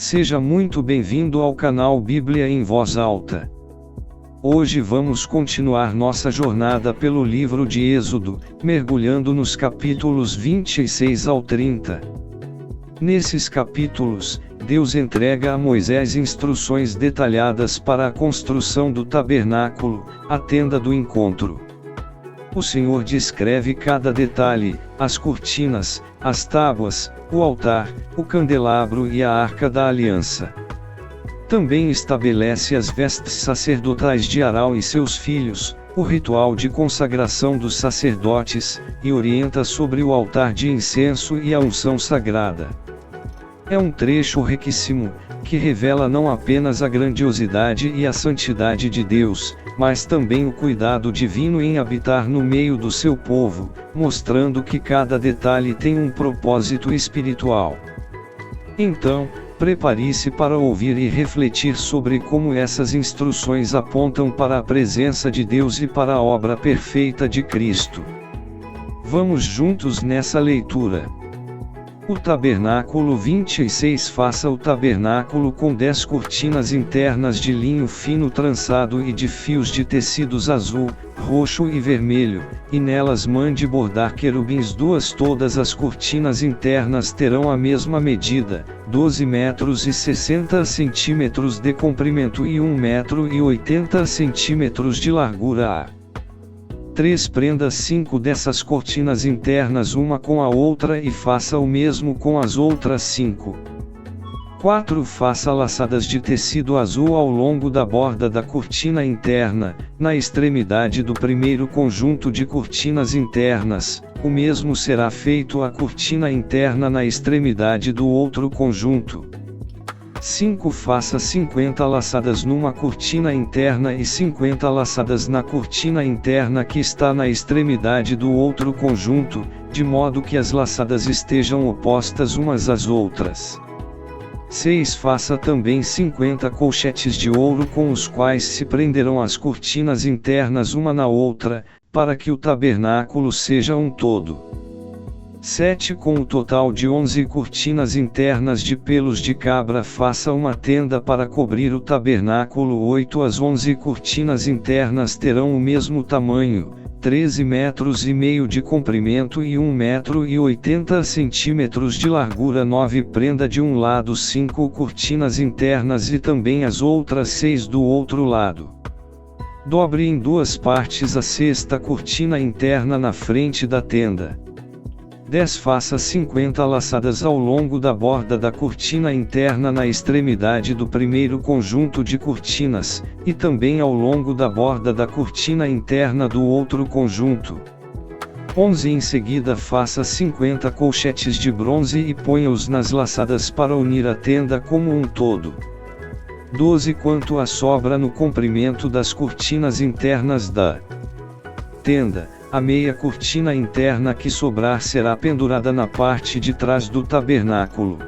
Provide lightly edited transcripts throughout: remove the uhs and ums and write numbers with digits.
Seja muito bem-vindo ao canal Bíblia em Voz Alta. Hoje vamos continuar nossa jornada pelo livro de Êxodo, mergulhando nos capítulos 26 ao 30. Nesses capítulos, Deus entrega a Moisés instruções detalhadas para a construção do tabernáculo, a tenda do encontro. O Senhor descreve cada detalhe: as cortinas, as tábuas, o altar, o candelabro e a arca da aliança. Também estabelece as vestes sacerdotais de Arão e seus filhos, o ritual de consagração dos sacerdotes, e orienta sobre o altar de incenso e a unção sagrada. É um trecho riquíssimo, que revela não apenas a grandiosidade e a santidade de Deus, mas também o cuidado divino em habitar no meio do seu povo, mostrando que cada detalhe tem um propósito espiritual. Então, prepare-se para ouvir e refletir sobre como essas instruções apontam para a presença de Deus e para a obra perfeita de Cristo. Vamos juntos nessa leitura. O tabernáculo 26. Faça o tabernáculo com 10 cortinas internas de linho fino trançado e de fios de tecidos azul, roxo e vermelho, e nelas mande bordar querubins duas. Todas as cortinas internas terão a mesma medida, 12 metros e 60 centímetros de comprimento e 1 metro e 80 centímetros de largura. 3. Prenda 5 dessas cortinas internas uma com a outra e faça o mesmo com as outras 5. 4. Faça laçadas de tecido azul ao longo da borda da cortina interna, na extremidade do primeiro conjunto de cortinas internas. O mesmo será feito à cortina interna na extremidade do outro conjunto. 5. Faça 50 laçadas numa cortina interna e 50 laçadas na cortina interna que está na extremidade do outro conjunto, de modo que as laçadas estejam opostas umas às outras. 6. Faça também 50 colchetes de ouro com os quais se prenderão as cortinas internas uma na outra, para que o tabernáculo seja um todo. 7. Com o total de 11 cortinas internas de pelos de cabra faça uma tenda para cobrir o tabernáculo. 8. As 11 cortinas internas terão o mesmo tamanho, 13 metros e meio de comprimento e 1 metro e 80 centímetros de largura. 9. Prenda de um lado 5 cortinas internas e também as outras 6 do outro lado. Dobre em duas partes a 6ª cortina interna na frente da tenda. 10. Faça 50 laçadas ao longo da borda da cortina interna na extremidade do primeiro conjunto de cortinas, e também ao longo da borda da cortina interna do outro conjunto. 11. Em seguida faça 50 colchetes de bronze e ponha-os nas laçadas para unir a tenda como um todo. 12. Quanto à sobra no comprimento das cortinas internas da tenda, a meia cortina interna que sobrar será pendurada na parte de trás do tabernáculo.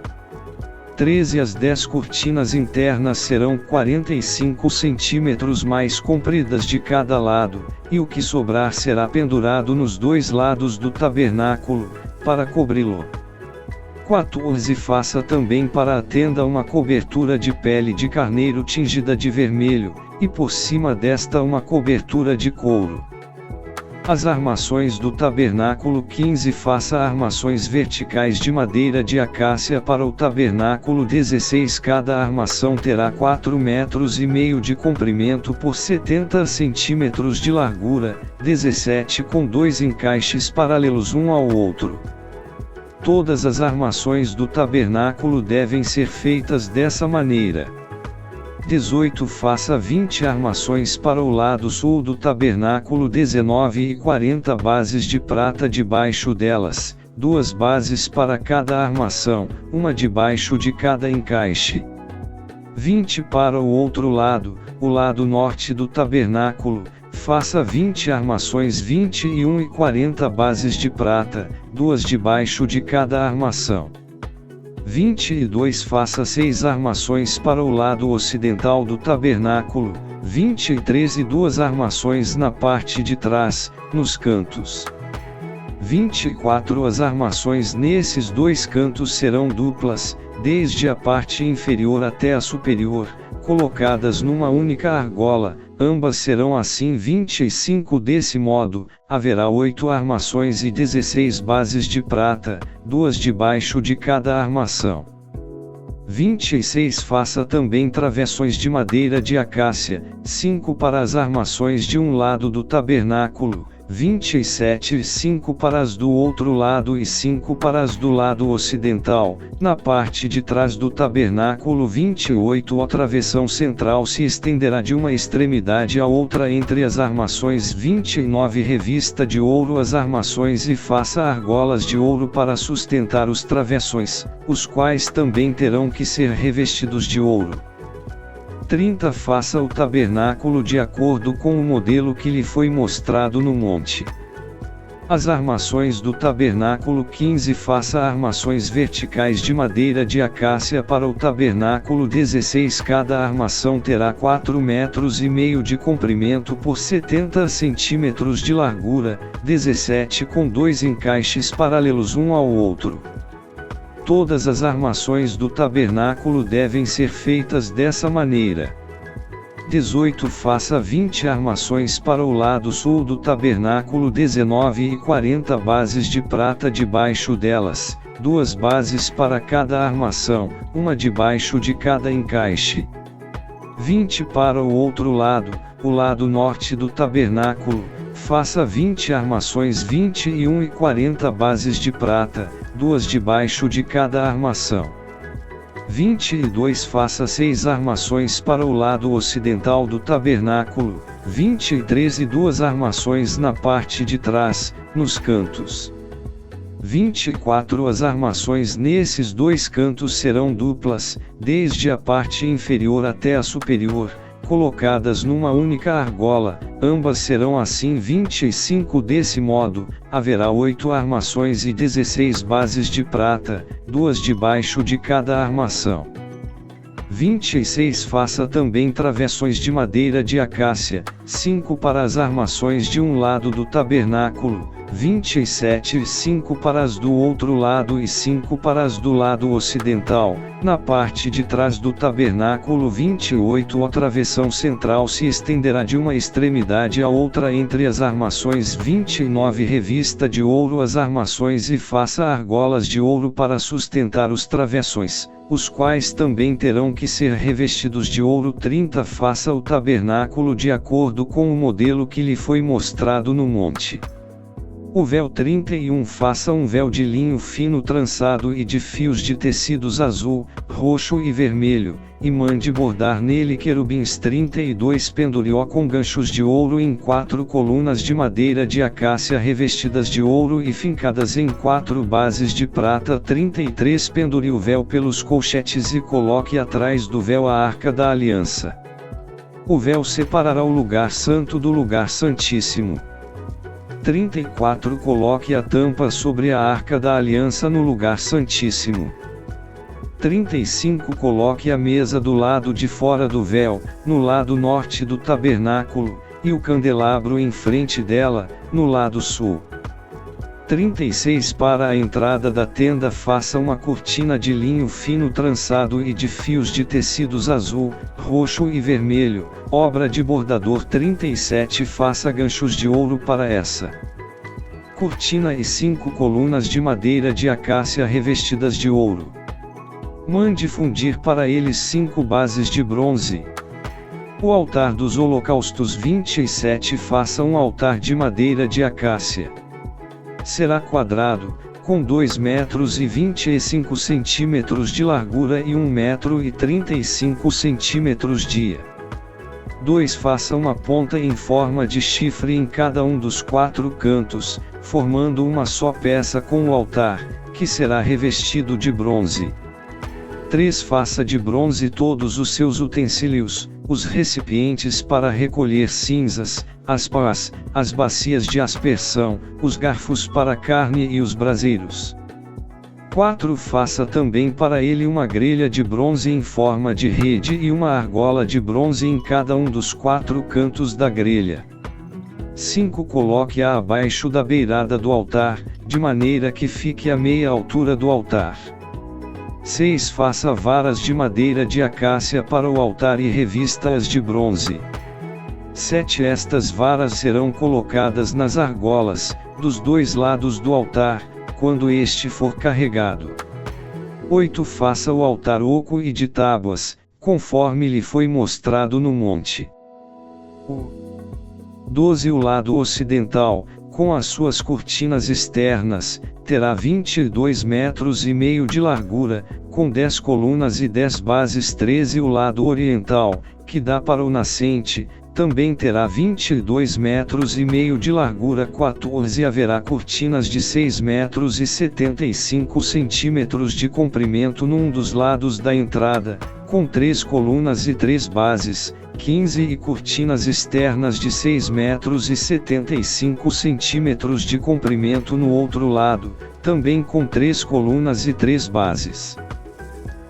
13. As 10 cortinas internas serão 45 centímetros mais compridas de cada lado, e o que sobrar será pendurado nos dois lados do tabernáculo, para cobri-lo. 14. Faça também para a tenda uma cobertura de pele de carneiro tingida de vermelho, e por cima desta uma cobertura de couro. As armações do tabernáculo. 15. Faça armações verticais de madeira de acácia para o tabernáculo. 16. Cada armação terá 4 metros e meio de comprimento por 70 centímetros de largura. 17. Com 2 encaixes paralelos um ao outro. Todas as armações do tabernáculo devem ser feitas dessa maneira. 18. Faça 20 armações para o lado sul do tabernáculo. 19. E 40 bases de prata debaixo delas, 2 bases para cada armação, uma debaixo de cada encaixe. 20. Para o outro lado, o lado norte do tabernáculo, faça 20 armações. 21. E 40 bases de prata, 2 debaixo de cada armação. 22. Faça 6 armações para o lado ocidental do tabernáculo. 23. E 2 armações na parte de trás, nos cantos. 24 As armações nesses dois cantos serão duplas, desde a parte inferior até a superior, colocadas numa única argola, ambas serão assim 25 Desse modo, haverá 8 armações e 16 bases de prata, 2 debaixo de cada armação. 26 Faça também travessões de madeira de acácia, 5 para as armações de um lado do tabernáculo, 27 5 para as do outro lado e 5 para as do lado ocidental, na parte de trás do tabernáculo. 28 A travessão central se estenderá de uma extremidade à outra entre as armações. 29 Revista de ouro as armações e faça argolas de ouro para sustentar os travessões, os quais também terão que ser revestidos de ouro. 30 Faça o tabernáculo de acordo com o modelo que lhe foi mostrado no monte. As armações do tabernáculo. 15 Faça armações verticais de madeira de acácia para o tabernáculo. 16 Cada armação terá 4,5 metros de comprimento por 70 centímetros de largura, 17 com 2 encaixes paralelos um ao outro. Todas as armações do tabernáculo devem ser feitas dessa maneira. 18 Faça 20 armações para o lado sul do tabernáculo. 19 e 40 bases de prata debaixo delas, 2 bases para cada armação, uma debaixo de cada encaixe. 20 para o outro lado, o lado norte do tabernáculo. Faça 20 armações. 21 e 40 bases de prata, 2 debaixo de cada armação. 22 Faça 6 armações para o lado ocidental do tabernáculo, 23 e 2 armações na parte de trás, nos cantos. 24 As armações nesses dois cantos serão duplas, desde a parte inferior até a superior, colocadas numa única argola, ambas serão assim 25 Desse modo, haverá 8 armações e 16 bases de prata, 2 debaixo de cada armação. 26 Faça também travessões de madeira de acácia, 5 para as armações de um lado do tabernáculo, 27 5 para as do outro lado e 5 para as do lado ocidental, na parte de trás do tabernáculo. 28 A travessão central se estenderá de uma extremidade à outra entre as armações. 29 Revista de ouro as armações e faça argolas de ouro para sustentar os travessões, os quais também terão que ser revestidos de ouro. 30 Faça o tabernáculo de acordo com o modelo que lhe foi mostrado no monte. O véu. 31 Faça um véu de linho fino trançado e de fios de tecidos azul, roxo e vermelho, e mande bordar nele querubins. 32 Pendure-o com ganchos de ouro em 4 colunas de madeira de acácia revestidas de ouro e fincadas em 4 bases de prata. 33 Pendure o véu pelos colchetes e coloque atrás do véu a arca da aliança. O véu separará o lugar santo do lugar santíssimo. 34 Coloque a tampa sobre a arca da aliança no lugar santíssimo. 35 Coloque a mesa do lado de fora do véu, no lado norte do tabernáculo, e o candelabro em frente dela, no lado sul. 36 Para a entrada da tenda faça uma cortina de linho fino trançado e de fios de tecidos azul, roxo e vermelho, obra de bordador. 37 Faça ganchos de ouro para essa cortina e 5 colunas de madeira de acácia revestidas de ouro. Mande fundir para eles 5 bases de bronze. O altar dos holocaustos. 27 Faça um altar de madeira de acácia. Será quadrado, com 2 metros e 25 centímetros de largura e 1 metro e 35 centímetros de 2 Faça uma ponta em forma de chifre em cada um dos 4 cantos, formando uma só peça com o altar, que será revestido de bronze. 3 Faça de bronze todos os seus utensílios, os recipientes para recolher cinzas, as pás, as bacias de aspersão, os garfos para carne e os braseiros. 4 Faça também para ele uma grelha de bronze em forma de rede e uma argola de bronze em cada um dos 4 cantos da grelha. 5. Coloque-a abaixo da beirada do altar, de maneira que fique à meia altura do altar. 6. Faça varas de madeira de acácia para o altar e revista-as de bronze. 7. Estas varas serão colocadas nas argolas, dos dois lados do altar, quando este for carregado. 8. Faça o altar oco e de tábuas, conforme lhe foi mostrado no monte. 12. O lado ocidental, com as suas cortinas externas, terá 22,5 metros de largura, com 10 colunas e 10 bases. 13. O lado oriental, que dá para o nascente, também terá 22,5 metros de largura. 14. Haverá cortinas de 6,75 metros de comprimento num dos lados da entrada, com 3 colunas e 3 bases. 15. E cortinas externas de 6,75 metros de comprimento no outro lado, também com 3 colunas e 3 bases.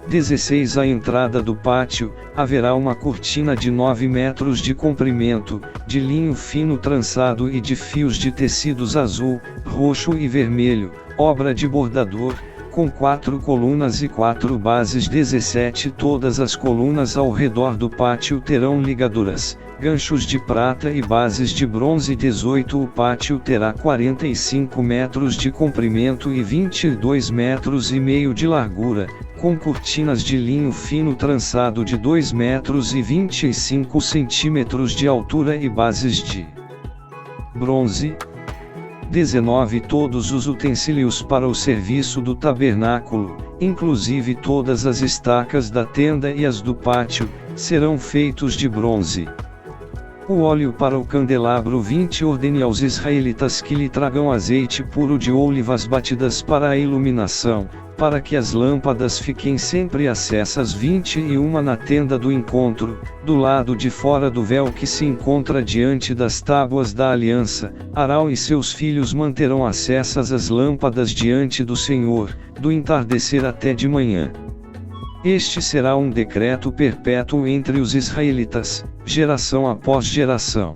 16. À entrada do pátio, haverá uma cortina de 9 metros de comprimento, de linho fino trançado e de fios de tecidos azul, roxo e vermelho, obra de bordador, com 4 colunas e 4 bases. 17. Todas as colunas ao redor do pátio terão ligaduras, ganchos de prata e bases de bronze. 18. O pátio terá 45 metros de comprimento e 22,5 metros de largura, com cortinas de linho fino trançado de 2,25 metros de altura e bases de bronze. 19. Todos os utensílios para o serviço do tabernáculo, inclusive todas as estacas da tenda e as do pátio, serão feitos de bronze. O óleo para o candelabro. 20. Ordene aos israelitas que lhe tragam azeite puro de olivas batidas para a iluminação, para que as lâmpadas fiquem sempre acesas. 21. Na tenda do encontro, do lado de fora do véu que se encontra diante das tábuas da aliança, Arão e seus filhos manterão acesas as lâmpadas diante do Senhor, do entardecer até de manhã. Este será um decreto perpétuo entre os israelitas, geração após geração.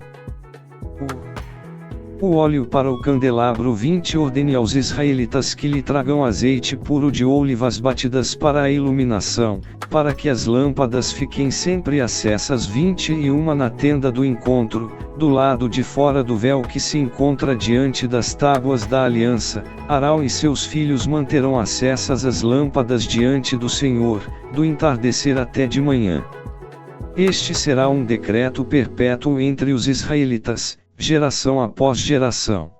O óleo para o candelabro. 20. Ordene aos israelitas que lhe tragam azeite puro de olivas batidas para a iluminação, para que as lâmpadas fiquem sempre acesas. 21. Na tenda do encontro, do lado de fora do véu que se encontra diante das tábuas da aliança, Arão e seus filhos manterão acesas as lâmpadas diante do Senhor, do entardecer até de manhã. Este será um decreto perpétuo entre os israelitas, geração após geração.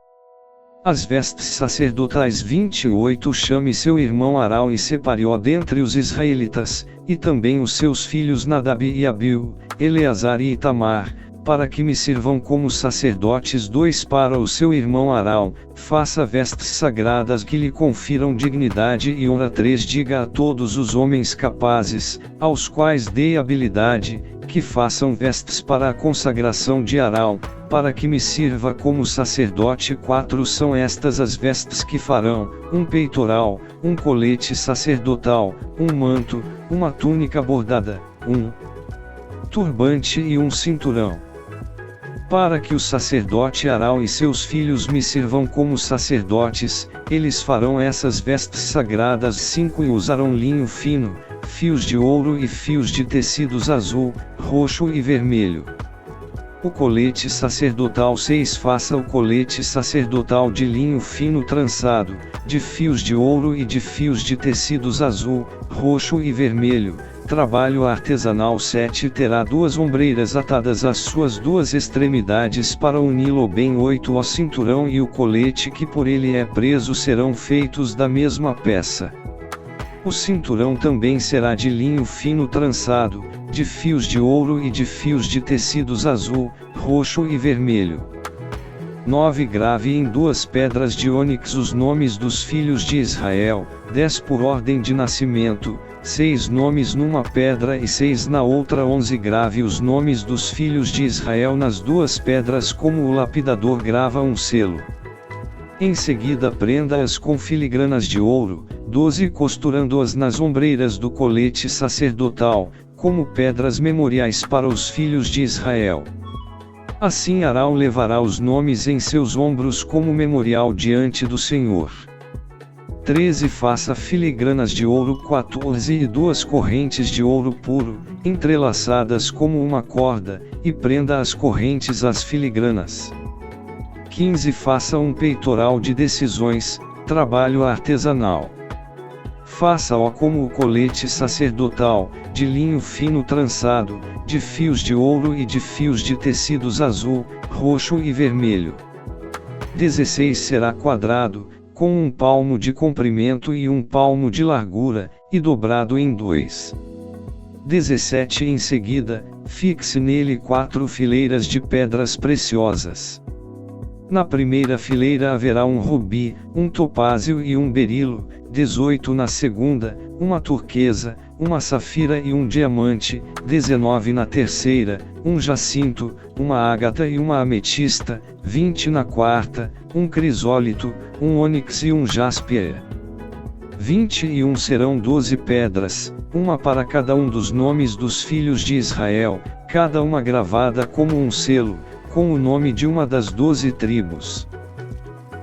As vestes sacerdotais. 28. Chame seu irmão Arão e separe-o dentre os israelitas, e também os seus filhos Nadab e Abiú, Eleazar e Itamar, para que me sirvam como sacerdotes. 2. Para o seu irmão Arão, faça vestes sagradas que lhe confiram dignidade e honra. 3. Diga a todos os homens capazes, aos quais dê habilidade, que façam vestes para a consagração de Arão, para que me sirva como sacerdote. 4. São estas as vestes que farão: um peitoral, um colete sacerdotal, um manto, uma túnica bordada, um turbante e um cinturão. Para que o sacerdote Arão e seus filhos me sirvam como sacerdotes, eles farão essas vestes sagradas. 5. E usarão linho fino, fios de ouro e fios de tecidos azul, roxo e vermelho. O colete sacerdotal. 6. Faça o colete sacerdotal de linho fino trançado, de fios de ouro e de fios de tecidos azul, roxo e vermelho, trabalho artesanal. 7. Terá 2 ombreiras atadas às suas 2 extremidades para uni-lo bem. 8. O cinturão e o colete que por ele é preso serão feitos da mesma peça. O cinturão também será de linho fino trançado, de fios de ouro e de fios de tecidos azul, roxo e vermelho. 9. Grave em 2 pedras de ônix os nomes dos filhos de Israel, 10 por ordem de nascimento, 6 nomes numa pedra e 6 na outra. 11. Grave os nomes dos filhos de Israel nas 2 pedras como o lapidador grava um selo. Em seguida prenda-as com filigranas de ouro. 12. Costurando-as nas ombreiras do colete sacerdotal, como pedras memoriais para os filhos de Israel. Assim Arão levará os nomes em seus ombros como memorial diante do Senhor. 13 Faça filigranas de ouro 14 e 2 correntes de ouro puro, entrelaçadas como uma corda, e prenda as correntes às filigranas. 15 Faça um peitoral de decisões, trabalho artesanal. Faça-o como o colete sacerdotal, de linho fino trançado, de fios de ouro e de fios de tecidos azul, roxo e vermelho. 16 Será quadrado, com 1 palmo de comprimento e 1 palmo de largura, e dobrado em 2. 17 Em seguida, fixe nele 4 fileiras de pedras preciosas. Na primeira fileira haverá um rubi, um topázio e um berilo. 18 Na segunda, uma turquesa, uma safira e um diamante. 19 Na terceira, um jacinto, uma ágata e uma ametista. 20 Na quarta, um crisólito, um ônix e um jaspe. 21 Serão 12 pedras, uma para cada um dos nomes dos filhos de Israel, cada uma gravada como um selo, com o nome de uma das 12 tribos.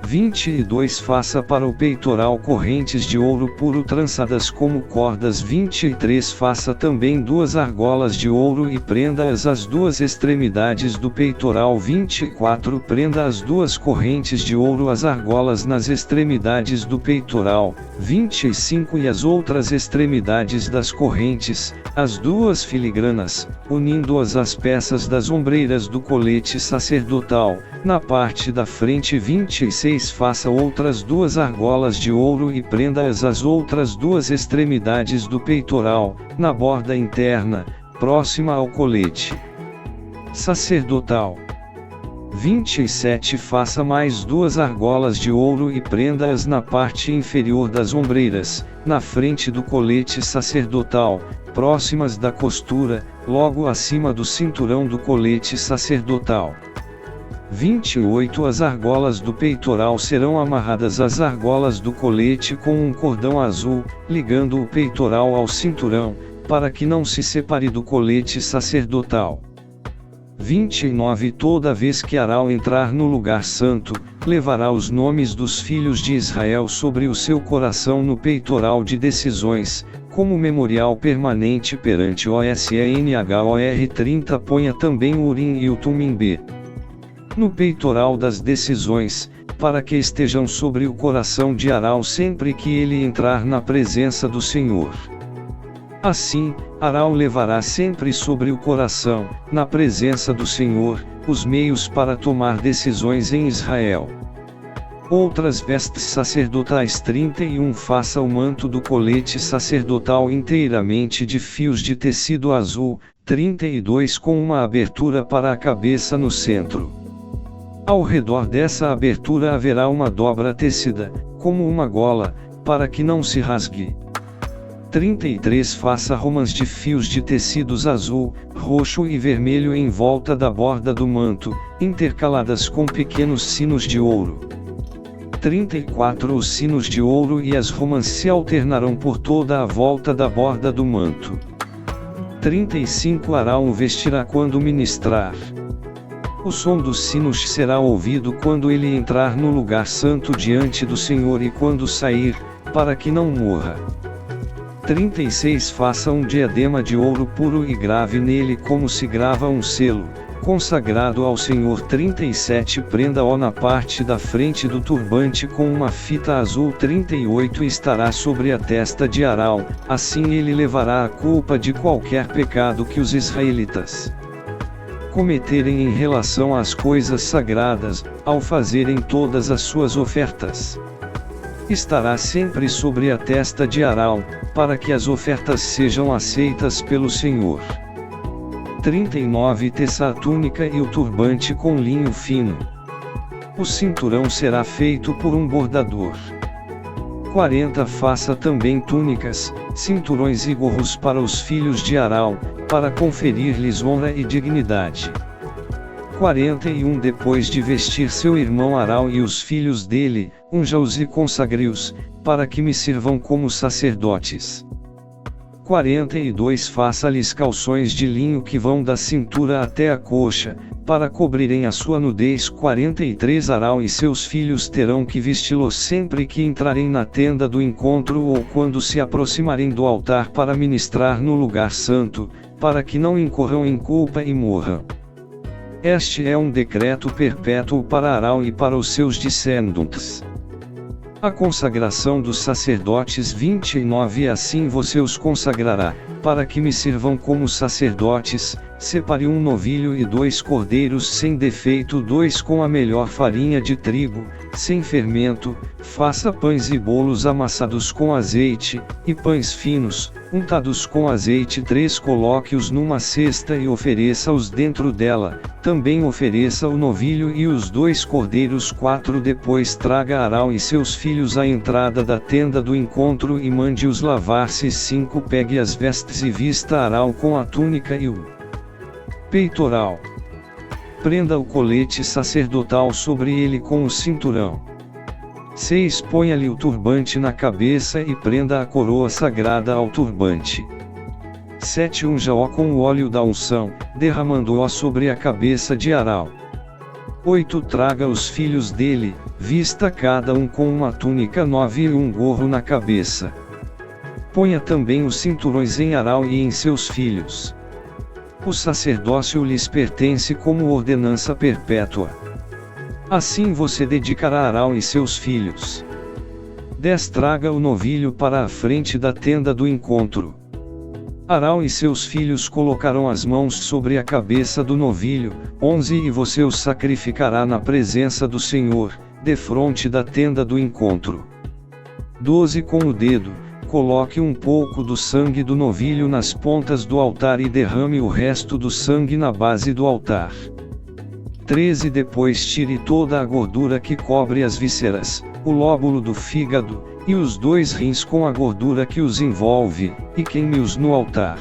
22 Faça para o peitoral correntes de ouro puro trançadas como cordas. 23 Faça também 2 argolas de ouro e prenda-as às 2 extremidades do peitoral. 24 Prenda as 2 correntes de ouro às argolas nas extremidades do peitoral. 25 E as outras extremidades das correntes, as 2 filigranas, unindo-as às peças das ombreiras do colete sacerdotal, na parte da frente. 26 Faça outras 2 argolas de ouro e prenda-as às outras 2 extremidades do peitoral, na borda interna, próxima ao colete sacerdotal. 27 Faça mais 2 argolas de ouro e prenda-as na parte inferior das ombreiras, na frente do colete sacerdotal, próximas da costura, logo acima do cinturão do colete sacerdotal. 28 As argolas do peitoral serão amarradas às argolas do colete com um cordão azul, ligando o peitoral ao cinturão, para que não se separe do colete sacerdotal. 29 Toda vez que Arão entrar no lugar santo, levará os nomes dos filhos de Israel sobre o seu coração no peitoral de decisões, como memorial permanente perante o SENHOR 30 Ponha também o Urim e o Tumim no peitoral das decisões, para que estejam sobre o coração de Arão sempre que ele entrar na presença do Senhor. Assim, Arão levará sempre sobre o coração, na presença do Senhor, os meios para tomar decisões em Israel. Outras vestes sacerdotais. 31 Faça o manto do colete sacerdotal inteiramente de fios de tecido azul. 32 Com uma abertura para a cabeça no centro. Ao redor dessa abertura haverá uma dobra tecida, como uma gola, para que não se rasgue. 33 Faça romãs de fios de tecidos azul, roxo e vermelho em volta da borda do manto, intercaladas com pequenos sinos de ouro. 34 Os sinos de ouro e as romãs se alternarão por toda a volta da borda do manto. 35 Arão vestirá quando ministrar. O som dos sinos será ouvido quando ele entrar no lugar santo diante do Senhor e quando sair, para que não morra. 36 Faça um diadema de ouro puro e grave nele como se grava um selo, consagrado ao Senhor. 37 Prenda-o na parte da frente do turbante com uma fita azul. 38 Estará sobre a testa de Arão, assim ele levará a culpa de qualquer pecado que os israelitas cometerem em relação às coisas sagradas, ao fazerem todas as suas ofertas. Estará sempre sobre a testa de Arão, para que as ofertas sejam aceitas pelo Senhor. 39 Teça a túnica e o turbante com linho fino. O cinturão será feito por um bordador. 40 Faça também túnicas, cinturões e gorros para os filhos de Arão, para conferir-lhes honra e dignidade. 41 Depois de vestir seu irmão Arão e os filhos dele, unja-os e consagre-os, para que me sirvam como sacerdotes. 42 Faça-lhes calções de linho que vão da cintura até a coxa, para cobrirem a sua nudez. 43 Arão e seus filhos terão que vesti-los sempre que entrarem na tenda do encontro ou quando se aproximarem do altar para ministrar no lugar santo, para que não incorram em culpa e morram. Este é um decreto perpétuo para Arão e para os seus descendentes. A consagração dos sacerdotes. 29 Assim você os consagrará, para que me sirvam como sacerdotes. Separe um novilho e 2 cordeiros sem defeito, 2 com a melhor farinha de trigo, sem fermento. Faça pães e bolos amassados com azeite, e pães finos, untados com azeite. 3 Coloque-os numa cesta e ofereça-os dentro dela. Também ofereça o novilho e os 2 cordeiros. 4 Depois traga Arão e seus filhos à entrada da tenda do encontro e mande-os lavar-se. 5 Pegue as vestes e vista Arão com a túnica e o peitoral. Prenda o colete sacerdotal sobre ele com o cinturão. 6 Ponha-lhe o turbante na cabeça e prenda a coroa sagrada ao turbante. 7 Unja-o com o óleo da unção, derramando-o sobre a cabeça de Arão. 8 Traga os filhos dele, vista cada um com uma túnica. 9 E um gorro na cabeça. Ponha também os cinturões em Arão e em seus filhos. O sacerdócio lhes pertence como ordenança perpétua. Assim você dedicará Arão e seus filhos. 10 Traga o novilho para a frente da tenda do encontro. Arão e seus filhos colocarão as mãos sobre a cabeça do novilho. 11 E você o sacrificará na presença do Senhor, defronte da tenda do encontro. 12 Com o dedo, coloque um pouco do sangue do novilho nas pontas do altar e derrame o resto do sangue na base do altar. 13 Depois tire toda a gordura que cobre as vísceras, o lóbulo do fígado, e os 2 rins com a gordura que os envolve, e queime-os no altar.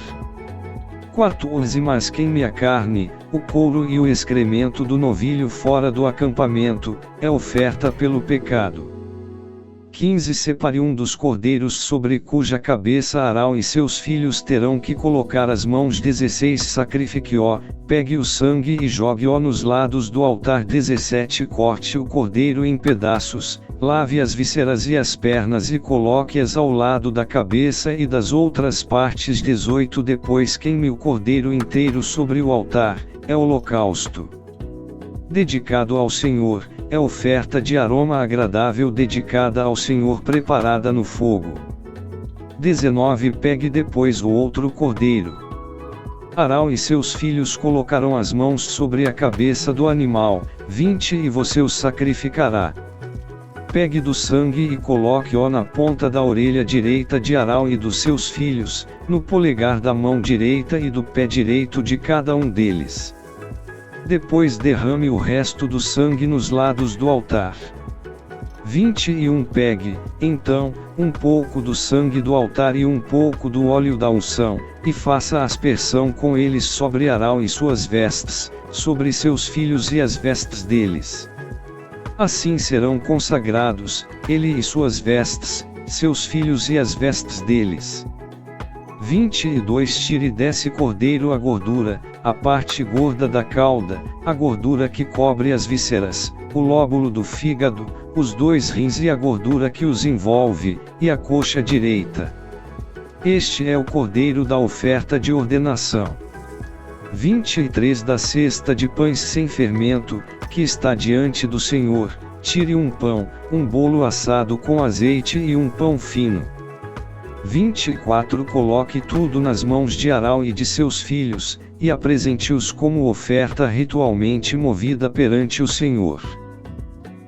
14 Mas queime a carne, o couro e o excremento do novilho fora do acampamento, é oferta pelo pecado. 15 Separe um dos cordeiros sobre cuja cabeça Arão e seus filhos terão que colocar as mãos. 16 Sacrifique-o, pegue o sangue e jogue-o nos lados do altar. 17 Corte o cordeiro em pedaços, lave as vísceras e as pernas e coloque-as ao lado da cabeça e das outras partes. 18 Depois queime o cordeiro inteiro sobre o altar, é holocausto dedicado ao Senhor, é oferta de aroma agradável dedicada ao Senhor preparada no fogo. 19 Pegue depois o outro cordeiro. Arão e seus filhos colocarão as mãos sobre a cabeça do animal. 20 E você o sacrificará. Pegue do sangue e coloque-o na ponta da orelha direita de Arão e dos seus filhos, no polegar da mão direita e do pé direito de cada um deles. Depois derrame o resto do sangue nos lados do altar. 21 Pegue, então, um pouco do sangue do altar e um pouco do óleo da unção, e faça aspersão com eles sobre Arão e suas vestes, sobre seus filhos e as vestes deles. Assim serão consagrados, ele e suas vestes, seus filhos e as vestes deles. 22 Tire desse cordeiro a gordura, a parte gorda da cauda, a gordura que cobre as vísceras, o lóbulo do fígado, os 2 rins e a gordura que os envolve, e a coxa direita. Este é o cordeiro da oferta de ordenação. 23 Da cesta de pães sem fermento, que está diante do Senhor, tire um pão, um bolo assado com azeite e um pão fino. 24 Coloque tudo nas mãos de Arão e de seus filhos, e apresente-os como oferta ritualmente movida perante o Senhor.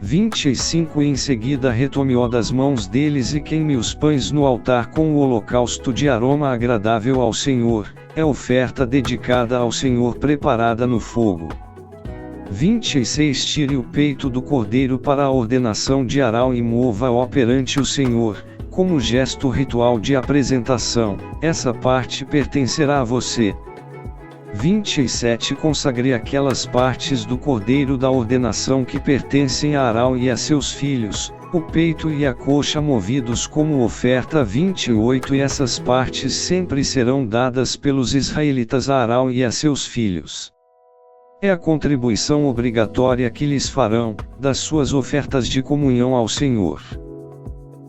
25 Em seguida retome-o das mãos deles e queime os pães no altar com o holocausto de aroma agradável ao Senhor, é oferta dedicada ao Senhor preparada no fogo. 26 Tire o peito do cordeiro para a ordenação de Arão e mova-o perante o Senhor, como gesto ritual de apresentação, essa parte pertencerá a você. 27 Consagre aquelas partes do cordeiro da ordenação que pertencem a Arão e a seus filhos, o peito e a coxa movidos como oferta. 28 E essas partes sempre serão dadas pelos israelitas a Arão e a seus filhos. É a contribuição obrigatória que lhes farão, das suas ofertas de comunhão ao Senhor.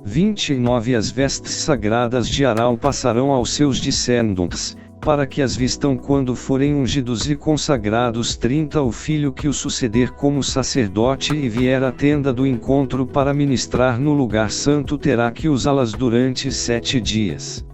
29 As vestes sagradas de Arão passarão aos seus descendentes, para que as vistam quando forem ungidos e consagrados. 30 O filho que o suceder como sacerdote e vier à tenda do encontro para ministrar no lugar santo terá que usá-las durante 7 dias.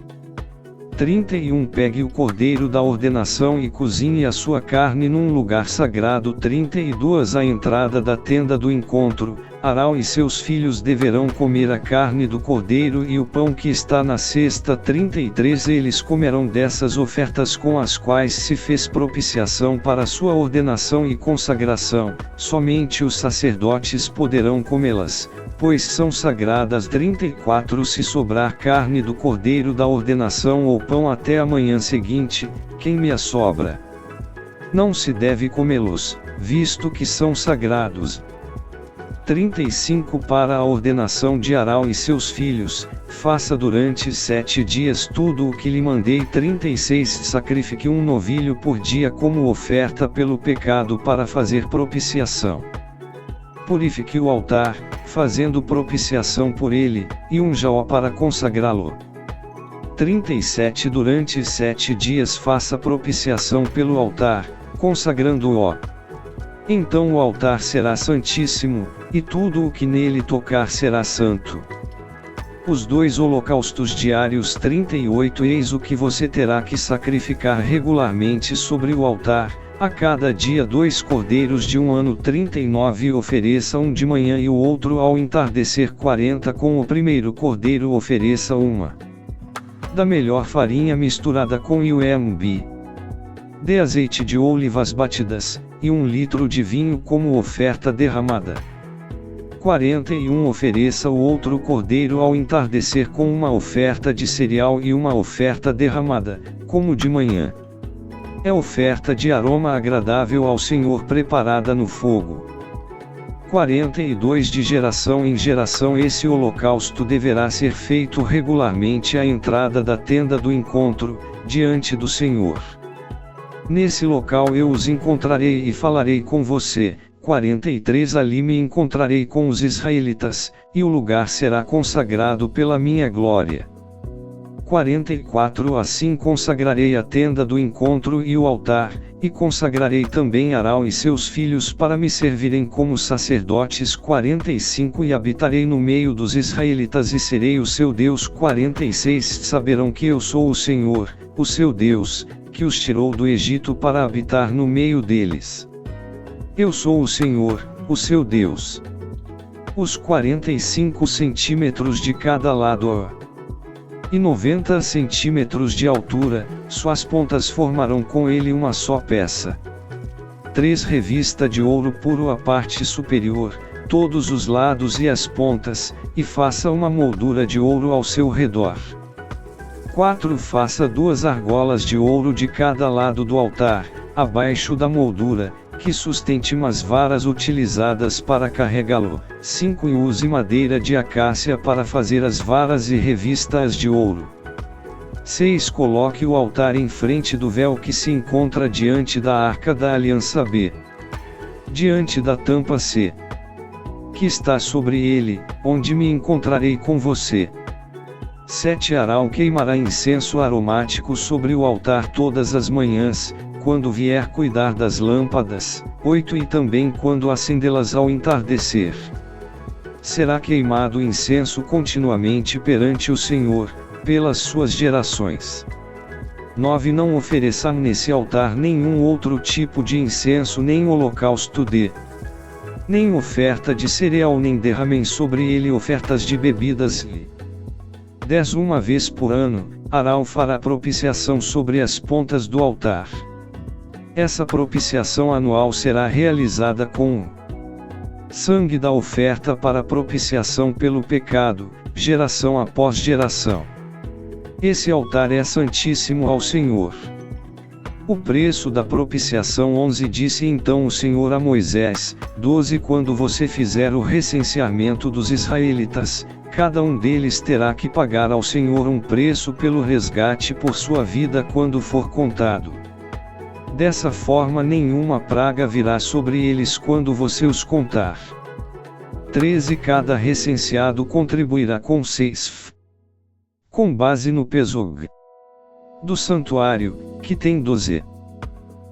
31 Pegue o cordeiro da ordenação e cozinhe a sua carne num lugar sagrado. 32 À entrada da tenda do encontro, Arão e seus filhos deverão comer a carne do cordeiro e o pão que está na cesta. 33 Eles comerão dessas ofertas com as quais se fez propiciação para sua ordenação e consagração, somente os sacerdotes poderão comê-las, pois são sagradas. 34 Se sobrar carne do cordeiro da ordenação ou pão até a manhã seguinte, quem me assobra, não se deve comê-los, visto que são sagrados. 35 Para a ordenação de Arão e seus filhos, faça durante 7 dias tudo o que lhe mandei. 36 Sacrifique um novilho por dia como oferta pelo pecado para fazer propiciação. Purifique o altar, fazendo propiciação por ele, e unja-o para consagrá-lo. 37 Durante 7 dias faça propiciação pelo altar, consagrando-o. Então o altar será santíssimo, e tudo o que nele tocar será santo. Os 2 holocaustos diários. 38 Eis o que você terá que sacrificar regularmente sobre o altar, a cada dia 2 cordeiros de 1 ano. 39 Ofereça um de manhã e o outro ao entardecer. 40 Com o primeiro cordeiro ofereça uma da melhor farinha misturada com UMB de azeite de olivas batidas, e 1 litro de vinho como oferta derramada. 41 Ofereça o outro cordeiro ao entardecer com uma oferta de cereal e uma oferta derramada, como de manhã. É oferta de aroma agradável ao Senhor preparada no fogo. 42 De geração em geração esse holocausto deverá ser feito regularmente à entrada da tenda do encontro, diante do Senhor. Nesse local eu os encontrarei e falarei com você. 43 Ali me encontrarei com os israelitas, e o lugar será consagrado pela minha glória. 44 Assim consagrarei a tenda do encontro e o altar, e consagrarei também Arão e seus filhos para me servirem como sacerdotes. 45 E habitarei no meio dos israelitas e serei o seu Deus. 46 Saberão que eu sou o Senhor, o seu Deus, que os tirou do Egito para habitar no meio deles. Eu sou o Senhor, o seu Deus. Os 45 centímetros de cada lado e 90 centímetros de altura, suas pontas formarão com ele uma só peça. 3 Revista de ouro puro a parte superior, todos os lados e as pontas, e faça uma moldura de ouro ao seu redor. 4 Faça 2 argolas de ouro de cada lado do altar, abaixo da moldura, que sustente umas varas utilizadas para carregá-lo. 5 E use madeira de acácia para fazer as varas e revista-as de ouro. 6 Coloque o altar em frente do véu que se encontra diante da arca da aliança. B. Diante da tampa. C. Que está sobre ele, onde me encontrarei com você. 7 Arão queimará incenso aromático sobre o altar todas as manhãs, quando vier cuidar das lâmpadas. 8 E também quando acendê-las ao entardecer. Será queimado incenso continuamente perante o Senhor, pelas suas gerações. 9 Não ofereça nesse altar nenhum outro tipo de incenso, nem holocausto nem oferta de cereal, nem derramem sobre ele ofertas de bebidas. 10 Uma vez por ano, Arão fará propiciação sobre as pontas do altar. Essa propiciação anual será realizada com sangue da oferta para propiciação pelo pecado, geração após geração. Esse altar é santíssimo ao Senhor. O preço da propiciação. 11 Disse então o Senhor a Moisés. 12 Quando você fizer o recenseamento dos israelitas, cada um deles terá que pagar ao Senhor um preço pelo resgate por sua vida quando for contado. Dessa forma nenhuma praga virá sobre eles quando você os contar. 13 Cada recenseado contribuirá com 6 com base no peso do santuário, que tem 12.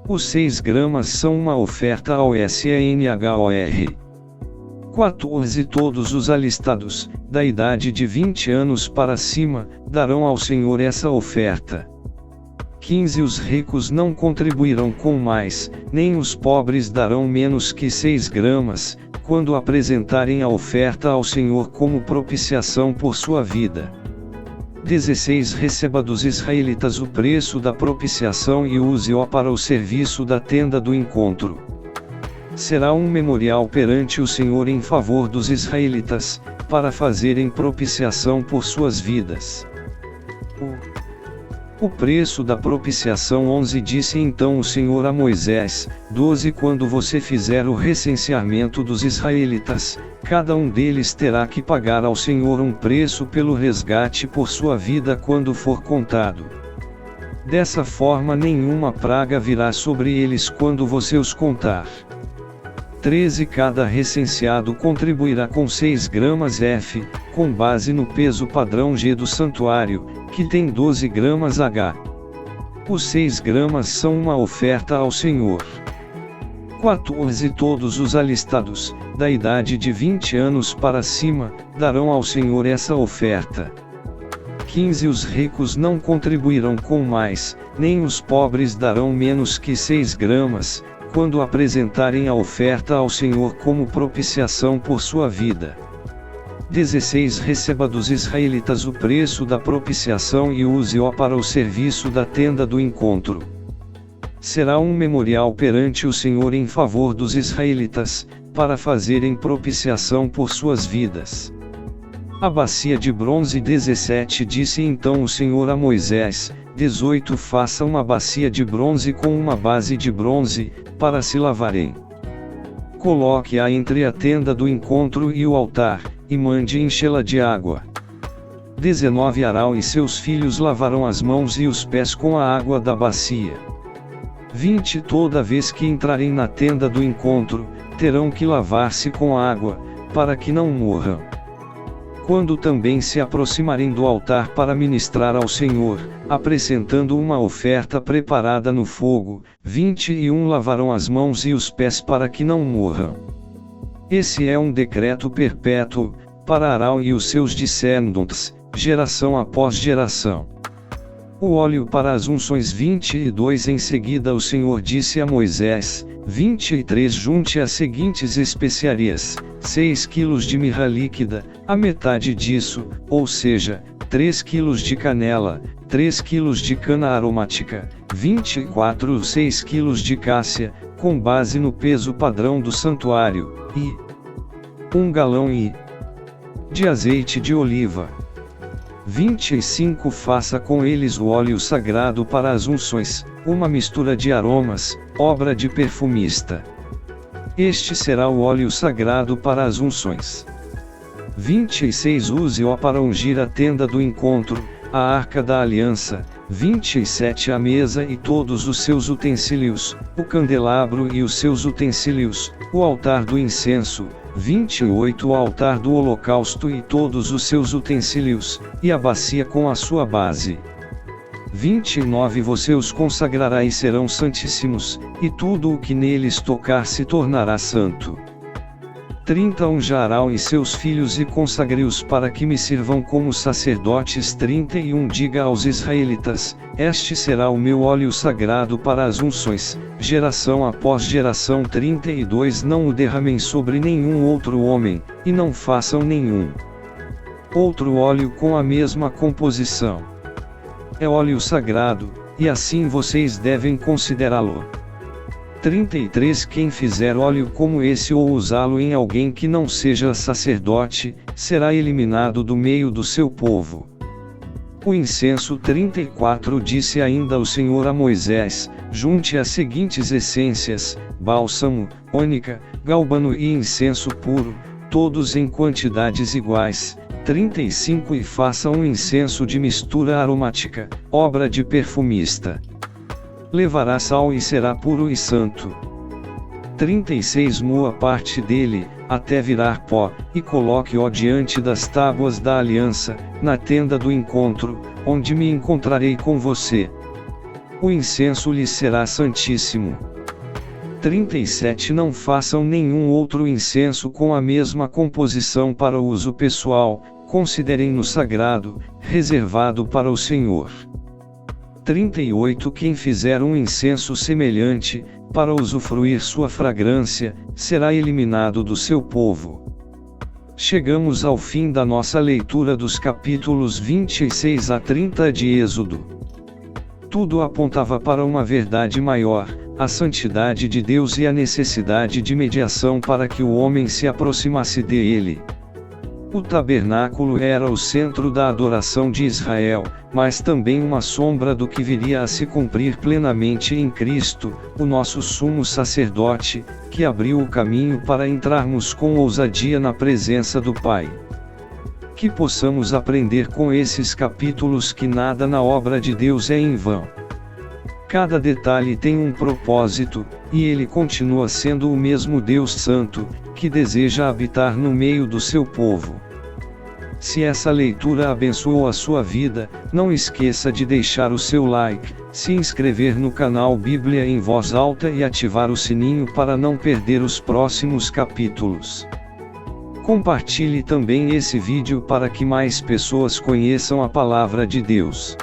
Os 6 gramas são uma oferta ao SENHOR. 14 Todos os alistados, da idade de 20 anos para cima, darão ao Senhor essa oferta. 15 Os ricos não contribuirão com mais, nem os pobres darão menos que 6 gramas, quando apresentarem a oferta ao Senhor como propiciação por sua vida. 16 Receba dos israelitas o preço da propiciação e use-o para o serviço da tenda do encontro. Será um memorial perante o Senhor em favor dos israelitas, para fazerem propiciação por suas vidas. O preço da propiciação 11 Disse então o Senhor a Moisés, 12 Quando você fizer o recenseamento dos israelitas, cada um deles terá que pagar ao Senhor um preço pelo resgate por sua vida quando for contado. Dessa forma nenhuma praga virá sobre eles quando você os contar. 13 Cada recenseado contribuirá com 6 gramas F, com base no peso padrão G do santuário, que tem 12 gramas H. Os 6 gramas são uma oferta ao Senhor. 14 Todos os alistados, da idade de 20 anos para cima, darão ao Senhor essa oferta. 15 Os ricos não contribuirão com mais, nem os pobres darão menos que 6 gramas, quando apresentarem a oferta ao Senhor como propiciação por sua vida. 16 Receba dos israelitas o preço da propiciação e use-o para o serviço da tenda do encontro. Será um memorial perante o Senhor em favor dos israelitas, para fazerem propiciação por suas vidas. A bacia de bronze 17 Disse então o Senhor a Moisés, 18 Faça uma bacia de bronze com uma base de bronze, para se lavarem. Coloque-a entre a tenda do encontro e o altar, e mande enchê-la de água. 19 Arão e seus filhos lavarão as mãos e os pés com a água da bacia. 20 Toda vez que entrarem na tenda do encontro, terão que lavar-se com água, para que não morram. Quando também se aproximarem do altar para ministrar ao Senhor, apresentando uma oferta preparada no fogo, 21 Lavarão as mãos e os pés para que não morram. Esse é um decreto perpétuo, para Arão e os seus descendentes, geração após geração. O óleo para as unções 22 Em seguida o Senhor disse a Moisés, 23 Junte as seguintes especiarias, 6 quilos de mirra líquida, a metade disso, ou seja, 3 quilos de canela, 3 quilos de cana aromática, 24 6 quilos de cássia, com base no peso padrão do santuário, e 1 galão de azeite de oliva. 25 Faça com eles o óleo sagrado para as unções, uma mistura de aromas, obra de perfumista. Este será o óleo sagrado para as unções. 26 Use-o para ungir a tenda do encontro, a arca da aliança. 27 A mesa e todos os seus utensílios, o candelabro e os seus utensílios, o altar do incenso. 28 O altar do holocausto e todos os seus utensílios, e a bacia com a sua base. 29 Você os consagrará e serão santíssimos, e tudo o que neles tocar se tornará santo. 30 Unja Arão e seus filhos e consagre-os para que me sirvam como sacerdotes. 31 Diga aos israelitas, este será o meu óleo sagrado para as unções, geração após geração. 32 Não o derramem sobre nenhum outro homem, e não façam nenhum outro óleo com a mesma composição. É óleo sagrado, e assim vocês devem considerá-lo. 33 Quem fizer óleo como esse ou usá-lo em alguém que não seja sacerdote, será eliminado do meio do seu povo. O incenso 34 Disse ainda o Senhor a Moisés, junte as seguintes essências, bálsamo, ônica, gálbano e incenso puro, todos em quantidades iguais. 35 E faça um incenso de mistura aromática, obra de perfumista. levará sal e será puro e santo. 36 Moa parte dele, até virar pó, e coloque-o diante das tábuas da aliança, na tenda do encontro, onde me encontrarei com você. O incenso lhe será santíssimo. 37 Não façam nenhum outro incenso com a mesma composição para uso pessoal, considerem-no sagrado, reservado para o Senhor. 38 Quem fizer um incenso semelhante, para usufruir sua fragrância, será eliminado do seu povo. Chegamos ao fim da nossa leitura dos capítulos 26 a 30 de Êxodo. Tudo apontava para uma verdade maior, a santidade de Deus e a necessidade de mediação para que o homem se aproximasse dele. O tabernáculo era o centro da adoração de Israel, mas também uma sombra do que viria a se cumprir plenamente em Cristo, o nosso sumo sacerdote, que abriu o caminho para entrarmos com ousadia na presença do Pai. Que possamos aprender com esses capítulos que nada na obra de Deus é em vão. Cada detalhe tem um propósito, e Ele continua sendo o mesmo Deus Santo, que deseja habitar no meio do seu povo. Se essa leitura abençoou a sua vida, não esqueça de deixar o seu like, se inscrever no canal Bíblia em Voz Alta e ativar o sininho para não perder os próximos capítulos. Compartilhe também esse vídeo para que mais pessoas conheçam a palavra de Deus.